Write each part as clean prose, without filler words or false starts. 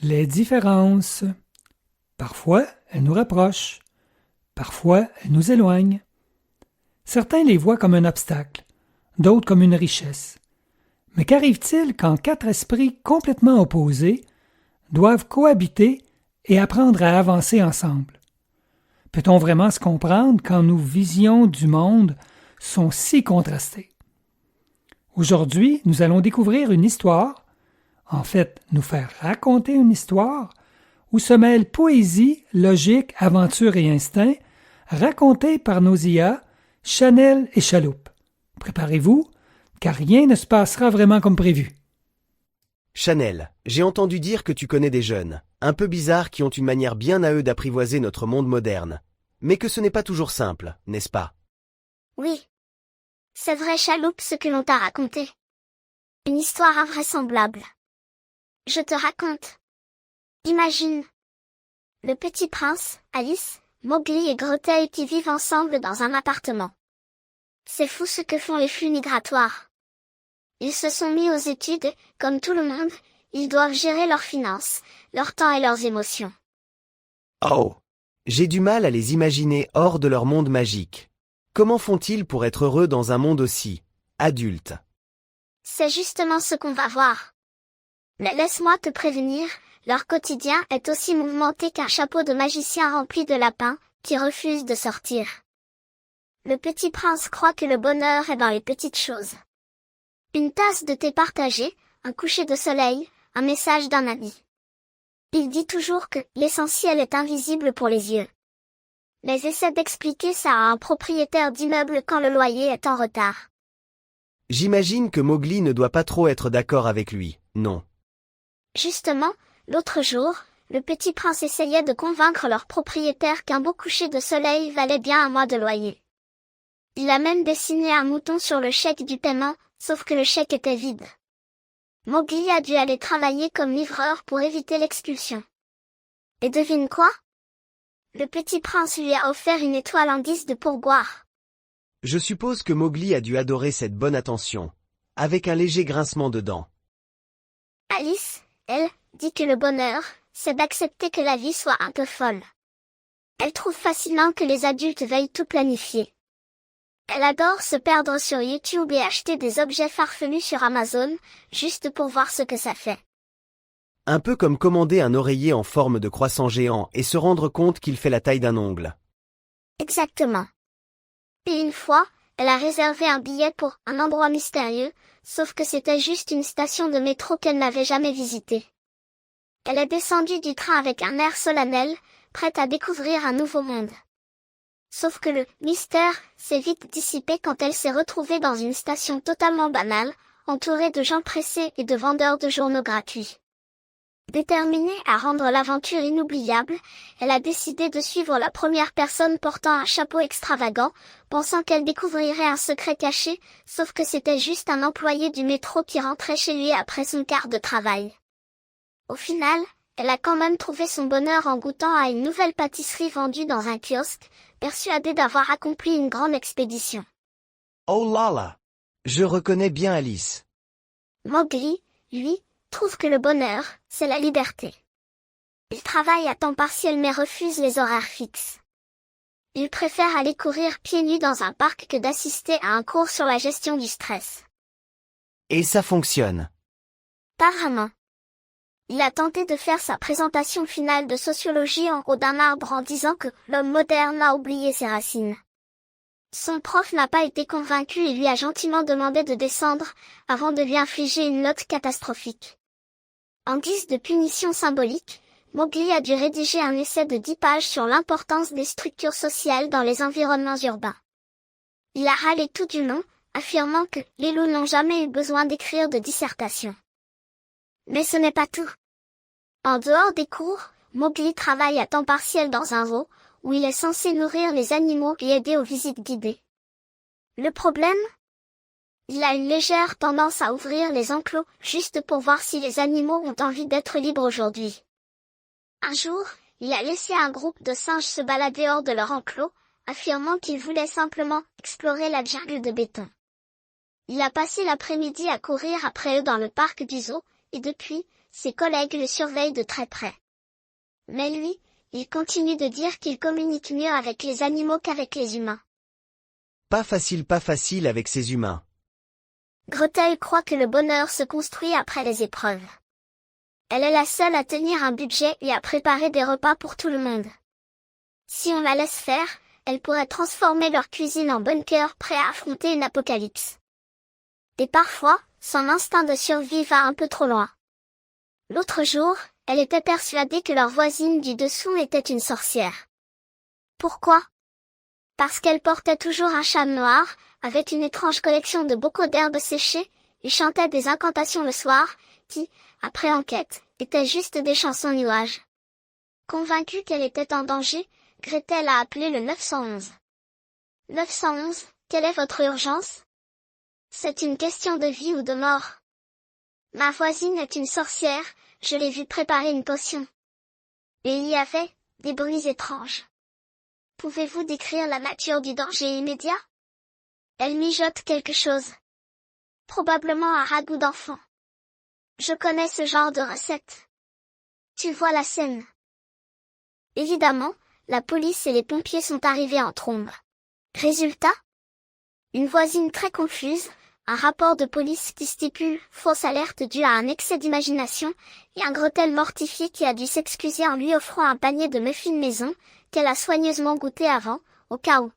Les différences. Parfois, elles nous rapprochent. Parfois, elles nous éloignent. Certains les voient comme un obstacle, d'autres comme une richesse. Mais qu'arrive-t-il quand quatre esprits complètement opposés doivent cohabiter et apprendre à avancer ensemble? Peut-on vraiment se comprendre quand nos visions du monde sont si contrastées? Aujourd'hui, nous allons découvrir une histoire, en fait, nous faire raconter une histoire, où se mêlent poésie, logique, aventure et instinct, racontée par nos IA, Chanel et Chaloupe. Préparez-vous, car rien ne se passera vraiment comme prévu. Chanel, j'ai entendu dire que tu connais des jeunes, un peu bizarres qui ont une manière bien à eux d'apprivoiser notre monde moderne. Mais que ce n'est pas toujours simple, n'est-ce pas? Oui. C'est vrai, Chaloupe, ce que l'on t'a raconté. Une histoire invraisemblable. Je te raconte. Imagine. Le petit prince, Alice, Mowgli et Grettel qui vivent ensemble dans un appartement. C'est fou ce que font les flux migratoires. Ils se sont mis aux études, comme tout le monde, ils doivent gérer leurs finances, leur temps et leurs émotions. Oh! J'ai du mal à les imaginer hors de leur monde magique. Comment font-ils pour être heureux dans un monde aussi adulte? C'est justement ce qu'on va voir. Mais laisse-moi te prévenir, leur quotidien est aussi mouvementé qu'un chapeau de magicien rempli de lapins, qui refusent de sortir. Le petit prince croit que le bonheur est dans les petites choses. Une tasse de thé partagée, un coucher de soleil, un message d'un ami. Il dit toujours que l'essentiel est invisible pour les yeux. Mais essaie d'expliquer ça à un propriétaire d'immeuble quand le loyer est en retard. J'imagine que Mowgli ne doit pas trop être d'accord avec lui, non? Justement, l'autre jour, le petit prince essayait de convaincre leur propriétaire qu'un beau coucher de soleil valait bien un mois de loyer. Il a même dessiné un mouton sur le chèque du paiement, sauf que le chèque était vide. Mowgli a dû aller travailler comme livreur pour éviter l'expulsion. Et devine quoi? Le petit prince lui a offert une étoile en guise de pourboire. Je suppose que Mowgli a dû adorer cette bonne attention, avec un léger grincement de dents. Alice, elle, dit que le bonheur, c'est d'accepter que la vie soit un peu folle. Elle trouve fascinant que les adultes veuillent tout planifier. Elle adore se perdre sur YouTube et acheter des objets farfelus sur Amazon, juste pour voir ce que ça fait. Un peu comme commander un oreiller en forme de croissant géant et se rendre compte qu'il fait la taille d'un ongle. Exactement. Et une fois, elle a réservé un billet pour un endroit mystérieux, sauf que c'était juste une station de métro qu'elle n'avait jamais visitée. Elle est descendue du train avec un air solennel, prête à découvrir un nouveau monde. Sauf que le mystère s'est vite dissipé quand elle s'est retrouvée dans une station totalement banale, entourée de gens pressés et de vendeurs de journaux gratuits. Déterminée à rendre l'aventure inoubliable, elle a décidé de suivre la première personne portant un chapeau extravagant, pensant qu'elle découvrirait un secret caché, sauf que c'était juste un employé du métro qui rentrait chez lui après son quart de travail. Au final, elle a quand même trouvé son bonheur en goûtant à une nouvelle pâtisserie vendue dans un kiosque, persuadée d'avoir accompli une grande expédition. Oh là là! Je reconnais bien Alice. Mowgli, lui, trouve que le bonheur, c'est la liberté. Il travaille à temps partiel mais refuse les horaires fixes. Il préfère aller courir pieds nus dans un parc que d'assister à un cours sur la gestion du stress. Et ça fonctionne. Pas vraiment. Il a tenté de faire sa présentation finale de sociologie en haut d'un arbre en disant que l'homme moderne a oublié ses racines. Son prof n'a pas été convaincu et lui a gentiment demandé de descendre, avant de lui infliger une note catastrophique. En guise de punition symbolique, Mowgli a dû rédiger un essai de 10 pages sur l'importance des structures sociales dans les environnements urbains. Il a râlé tout du long, affirmant que les loups n'ont jamais eu besoin d'écrire de dissertation. Mais ce n'est pas tout. En dehors des cours, Mowgli travaille à temps partiel dans un zoo, où il est censé nourrir les animaux et aider aux visites guidées. Le problème? Il a une légère tendance à ouvrir les enclos, juste pour voir si les animaux ont envie d'être libres aujourd'hui. Un jour, il a laissé un groupe de singes se balader hors de leur enclos, affirmant qu'ils voulaient simplement explorer la jungle de béton. Il a passé l'après-midi à courir après eux dans le parc du zoo, et depuis, Ses collègues le surveillent de très près. Mais lui, il continue de dire qu'il communique mieux avec les animaux qu'avec les humains. Pas facile avec ces humains. Gretel croit que le bonheur se construit après les épreuves. Elle est la seule à tenir un budget et à préparer des repas pour tout le monde. Si on la laisse faire, elle pourrait transformer leur cuisine en bunker prêt à affronter une apocalypse. Et parfois, son instinct de survie va un peu trop loin. L'autre jour, elle était persuadée que leur voisine du dessous était une sorcière. Pourquoi? Parce qu'elle portait toujours un châle noir, avait une étrange collection de bocaux d'herbes séchées, et chantait des incantations le soir, qui, après enquête, étaient juste des chansons nuages. Convaincue qu'elle était en danger, Gretel a appelé le 911. 911, quelle est votre urgence? C'est une question de vie ou de mort. Ma voisine est une sorcière, je l'ai vue préparer une potion. Et il y avait des bruits étranges. Pouvez-vous décrire la nature du danger immédiat? Elle mijote quelque chose. Probablement un ragoût d'enfant. Je connais ce genre de recette. Tu vois la scène. Évidemment, la police et les pompiers sont arrivés en trombe. Résultat? Une voisine très confuse, un rapport de police qui stipule fausse alerte due à un excès d'imagination, et un Gretel mortifié qui a dû s'excuser en lui offrant un panier de muffins maison, qu'elle a soigneusement goûté avant, au cas où.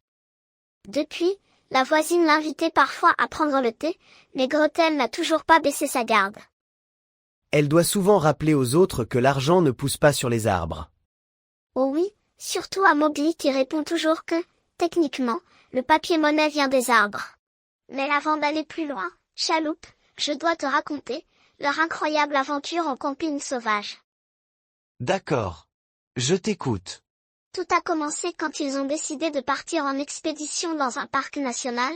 Depuis, la voisine l'invitait parfois à prendre le thé, mais Gretel n'a toujours pas baissé sa garde. Elle doit souvent rappeler aux autres que l'argent ne pousse pas sur les arbres. Oh oui, surtout à Mowgli qui répond toujours que, techniquement, le papier-monnaie vient des arbres. Mais avant d'aller plus loin, Chaloupe, je dois te raconter leur incroyable aventure en camping sauvage. D'accord. Je t'écoute. Tout a commencé quand ils ont décidé de partir en expédition dans un parc national.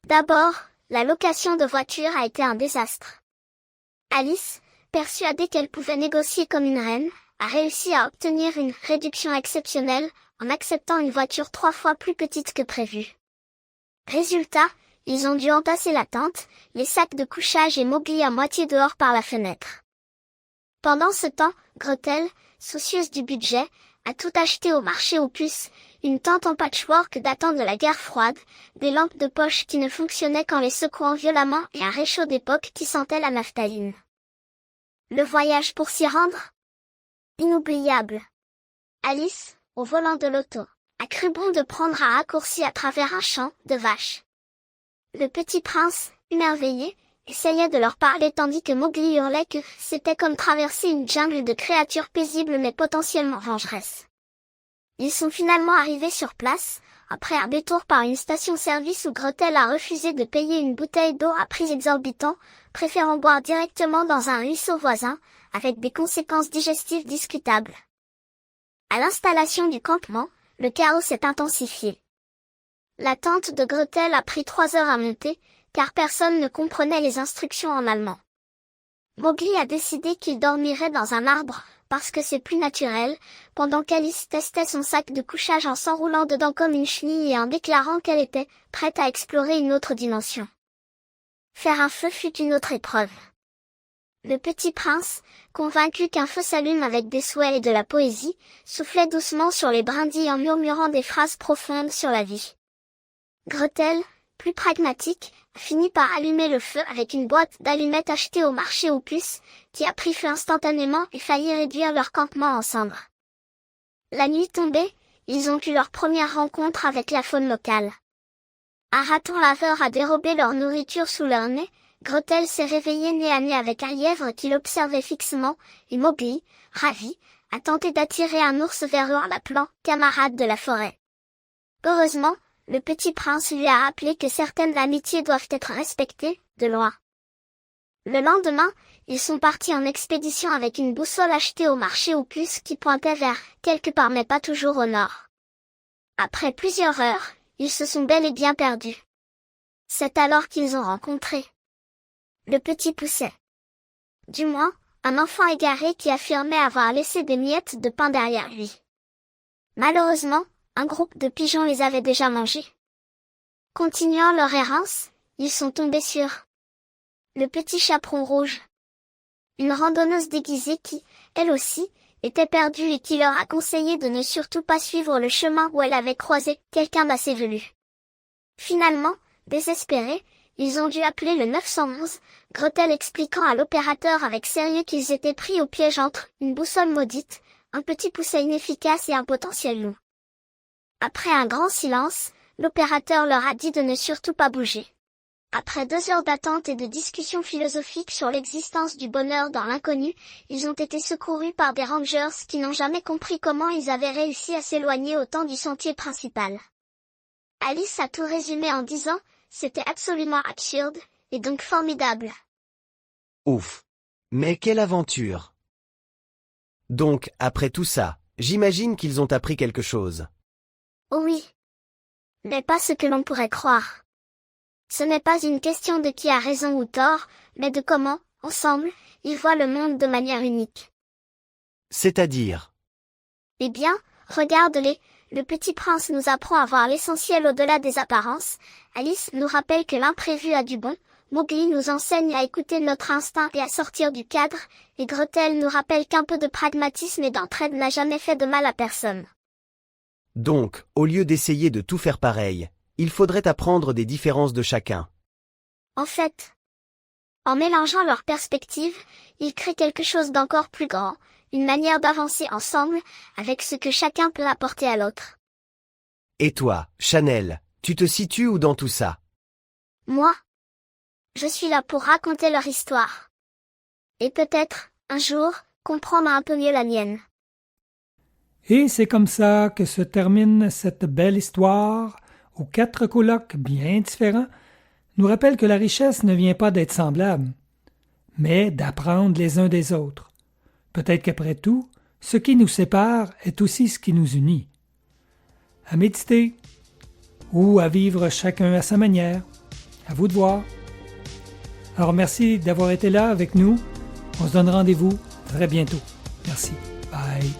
D'abord, la location de voitures a été un désastre. Alice, persuadée qu'elle pouvait négocier comme une reine, a réussi à obtenir une réduction exceptionnelle en acceptant une voiture 3 fois plus petite que prévu. Résultat, ils ont dû entasser la tente, les sacs de couchage et Mowgli à moitié dehors par la fenêtre. Pendant ce temps, Gretel, soucieuse du budget, a tout acheté au marché aux puces, une tente en patchwork datant de la guerre froide, des lampes de poche qui ne fonctionnaient qu'en les secouant violemment et un réchaud d'époque qui sentait la naphtaline. Le voyage pour s'y rendre? Inoubliable. Alice, au volant de l'auto, a cru bon de prendre un raccourci à travers un champ de vaches. Le petit prince, émerveillé, essayait de leur parler tandis que Mowgli hurlait que c'était comme traverser une jungle de créatures paisibles mais potentiellement vengeresses. Ils sont finalement arrivés sur place, après un détour par une station-service où Gretel a refusé de payer une bouteille d'eau à prix exorbitant, préférant boire directement dans un ruisseau voisin, avec des conséquences digestives discutables. À l'installation du campement, le chaos s'est intensifié. La tente de Gretel a pris 3 heures à monter, car personne ne comprenait les instructions en allemand. Mowgli a décidé qu'il dormirait dans un arbre, parce que c'est plus naturel, pendant qu'Alice testait son sac de couchage en s'enroulant dedans comme une chenille et en déclarant qu'elle était prête à explorer une autre dimension. Faire un feu fut une autre épreuve. Le petit prince, convaincu qu'un feu s'allume avec des souhaits et de la poésie, soufflait doucement sur les brindilles en murmurant des phrases profondes sur la vie. Gretel, plus pragmatique, a fini par allumer le feu avec une boîte d'allumettes achetée au marché aux puces, qui a pris feu instantanément et failli réduire leur campement en cendres. La nuit tombée, ils ont eu leur première rencontre avec la faune locale. Un raton laveur a dérobé leur nourriture sous leur nez, Gretel s'est réveillée nez à nez avec un lièvre qui l'observait fixement, et Mowgli, ravi, a tenté d'attirer un ours vers eux en l'appelant « camarade de la forêt ». Heureusement, le petit prince lui a rappelé que certaines amitiés doivent être respectées, de loin. Le lendemain, ils sont partis en expédition avec une boussole achetée au marché aux puces qui pointait vers quelque part mais pas toujours au nord. Après plusieurs heures, ils se sont bel et bien perdus. C'est alors qu'ils ont rencontré le petit Pousset. Du moins, un enfant égaré qui affirmait avoir laissé des miettes de pain derrière lui. Malheureusement, un groupe de pigeons les avait déjà mangés. Continuant leur errance, ils sont tombés sur le petit chaperon rouge. Une randonneuse déguisée qui, elle aussi, était perdue et qui leur a conseillé de ne surtout pas suivre le chemin où elle avait croisé quelqu'un d'assez velu. Finalement, désespérés, ils ont dû appeler le 911, Gretel expliquant à l'opérateur avec sérieux qu'ils étaient pris au piège entre une boussole maudite, un petit pousset inefficace et un potentiel loup. Après un grand silence, l'opérateur leur a dit de ne surtout pas bouger. Après 2 heures d'attente et de discussions philosophiques sur l'existence du bonheur dans l'inconnu, ils ont été secourus par des rangers qui n'ont jamais compris comment ils avaient réussi à s'éloigner autant du sentier principal. Alice a tout résumé en disant « C'était absolument absurde, et donc formidable. » Ouf. Mais quelle aventure! Donc, après tout ça, j'imagine qu'ils ont appris quelque chose. Oh oui. Mais pas ce que l'on pourrait croire. Ce n'est pas une question de qui a raison ou tort, mais de comment, ensemble, ils voient le monde de manière unique. C'est-à-dire? Eh bien, regarde-les, le petit prince nous apprend à voir l'essentiel au-delà des apparences, Alice nous rappelle que l'imprévu a du bon, Mowgli nous enseigne à écouter notre instinct et à sortir du cadre, et Gretel nous rappelle qu'un peu de pragmatisme et d'entraide n'a jamais fait de mal à personne. Donc, au lieu d'essayer de tout faire pareil, il faudrait apprendre des différences de chacun. En fait, en mélangeant leurs perspectives, ils créent quelque chose d'encore plus grand, une manière d'avancer ensemble, avec ce que chacun peut apporter à l'autre. Et toi, Chanel, tu te situes où dans tout ça? Moi, je suis là pour raconter leur histoire. Et peut-être, un jour, comprendre un peu mieux la mienne. Et c'est comme ça que se termine cette belle histoire, où 4 colocs bien différents nous rappellent que la richesse ne vient pas d'être semblable, mais d'apprendre les uns des autres. Peut-être qu'après tout, ce qui nous sépare est aussi ce qui nous unit. À méditer, ou à vivre chacun à sa manière, à vous de voir. Alors merci d'avoir été là avec nous. On se donne rendez-vous très bientôt. Merci. Bye.